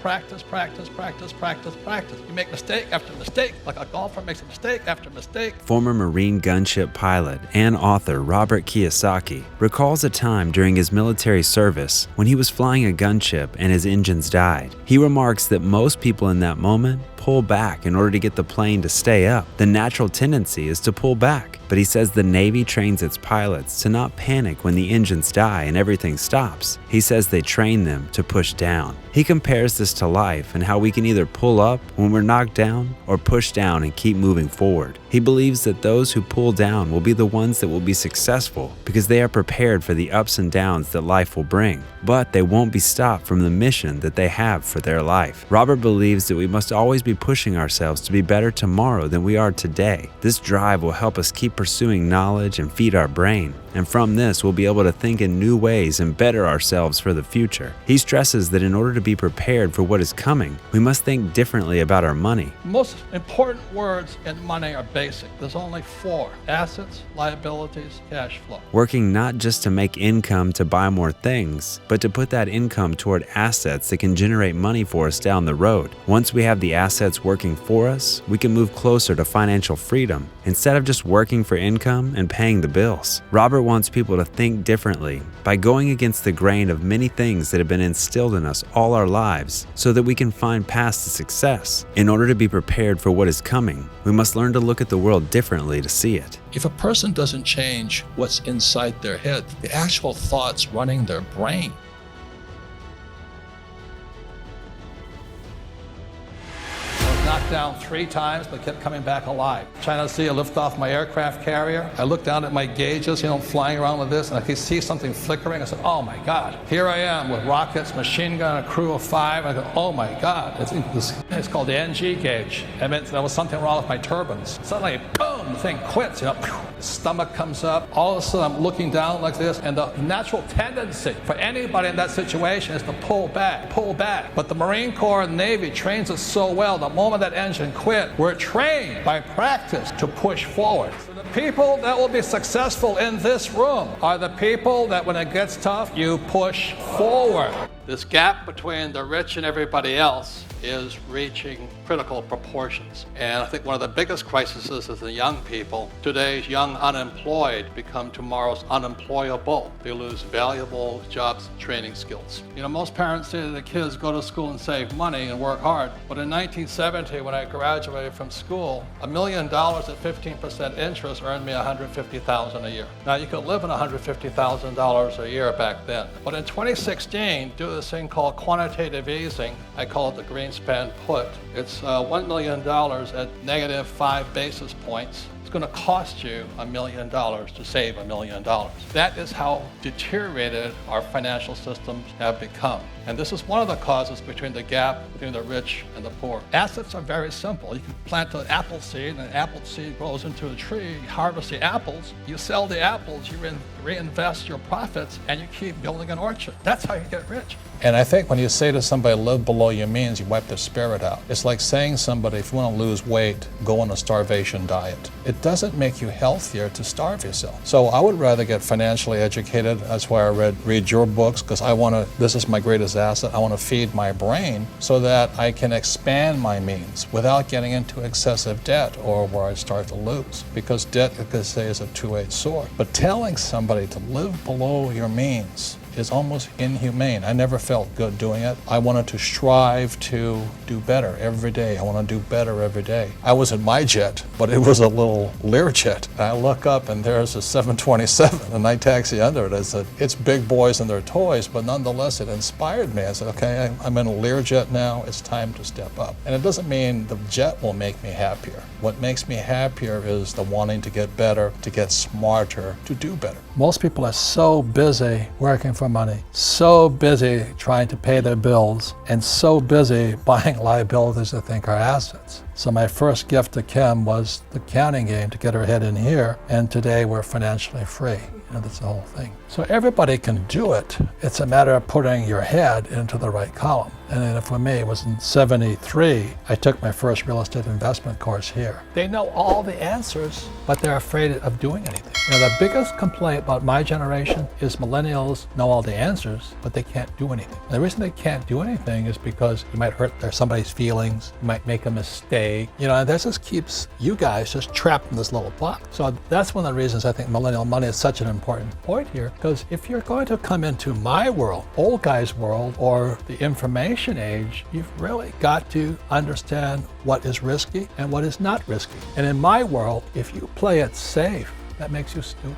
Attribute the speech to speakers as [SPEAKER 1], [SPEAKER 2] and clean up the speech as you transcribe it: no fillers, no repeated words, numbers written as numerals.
[SPEAKER 1] practice, practice, practice, practice, practice. You make mistake after mistake, like a golfer makes a mistake after mistake.
[SPEAKER 2] Former Marine gunship pilot and author Robert Kiyosaki recalls a time during his military service when he was flying a gunship and his engines died. He remarks that most people in that moment pull back in order to get the plane to stay up. The natural tendency is to pull back, but he says the Navy trains its pilots to not panic when the engines die and everything stops. He says they train them to push down. He compares this to life and how we can either pull up when we're knocked down or push down and keep moving forward. He believes that those who pull down will be the ones that will be successful because they are prepared for the ups and downs that life will bring, but they won't be stopped from the mission that they have for their life. Robert believes that we must always be pushing ourselves to be better tomorrow than we are today. This drive will help us keep pursuing knowledge and feed our brain, and from this we'll be able to think in new ways and better ourselves for the future. He stresses that in order to be prepared for what is coming, we must think differently about our money.
[SPEAKER 1] Most important words in money are basic. There's only 4: assets, liabilities, cash flow.
[SPEAKER 2] Working not just to make income to buy more things, but to put that income toward assets that can generate money for us down the road. Once we have the assets working for us, we can move closer to financial freedom instead of just working for income and paying the bills. Robert wants people to think differently by going against the grain of many things that have been instilled in us all our lives so that we can find paths to success. In order to be prepared for what is coming, we must learn to look at the world differently to see it.
[SPEAKER 1] If a person doesn't change what's inside their head, the actual thoughts running their brain, knocked down 3 times, but kept coming back alive. Trying to see a lift off my aircraft carrier. I look down at my gauges, flying around with this, and I can see something flickering. I said, oh my God, here I am with rockets, machine gun, a crew of 5. I go, oh my God, it's called the NG gauge. I meant there was something wrong with my turbines. Suddenly, boom, the thing quits, stomach comes up. All of a sudden, I'm looking down like this, and the natural tendency for anybody in that situation is to pull back, pull back. But the Marine Corps and Navy trains us so well, the moment that engine quit, we're trained by practice to push forward. So the people that will be successful in this room are the people that when it gets tough, you push forward. This gap between the rich and everybody else is reaching critical proportions. And I think one of the biggest crises is the young people. Today's young unemployed become tomorrow's unemployable. They lose valuable jobs and training skills. Most parents say to the kids, go to school and save money and work hard. But in 1970, when I graduated from school, $1 million at 15% interest earned me $150,000 a year. Now you could live on $150,000 a year back then. But in 2016, due to this thing called quantitative easing, I call it the Greenspan put. It's $1 million at negative 5 basis points. It's going to cost you $1 million to save $1 million. That is how deteriorated our financial systems have become. And this is one of the causes between the gap between the rich and the poor. Assets are very simple. You can plant an apple seed, and the apple seed grows into a tree. You harvest the apples, you sell the apples, you reinvest your profits, and you keep building an orchard. That's how you get rich. And I think when you say to somebody, live below your means, you wipe their spirit out. It's like saying somebody, if you want to lose weight, go on a starvation diet. It doesn't make you healthier to starve yourself. So I would rather get financially educated. That's why I read your books, because this is my greatest asset. I want to feed my brain so that I can expand my means without getting into excessive debt or where I start to lose. Because debt, I could say, is a two-edged sword. But telling somebody to live below your means is almost inhumane. I never felt good doing it. I wanted to strive to do better every day. I want to do better every day. I was in my jet, but it was a little Learjet. I look up and there's a 727 and I taxi under it. I said, it's big boys and their toys, but nonetheless it inspired me. I said, okay, I'm in a Learjet now, it's time to step up. And it doesn't mean the jet will make me happier. What makes me happier is the wanting to get better, to get smarter, to do better. Most people are so busy working for money, so busy trying to pay their bills, and so busy buying liabilities they think are assets. So my first gift to Kim was the counting game to get her head in here, and today we're financially free. That's the whole thing. So everybody can do it. It's a matter of putting your head into the right column. And then for me, it was in 73, I took my first real estate investment course here. They know all the answers, but they're afraid of doing anything. The biggest complaint about my generation is millennials know all the answers, but they can't do anything. And the reason they can't do anything is because you might hurt somebody's feelings, you might make a mistake, and that just keeps you guys just trapped in this little box. So that's one of the reasons I think millennial money is such an important point here, because if you're going to come into my world, old guy's world, or the information age, you've really got to understand what is risky and what is not risky. And in my world, if you play it safe, that makes you stupid.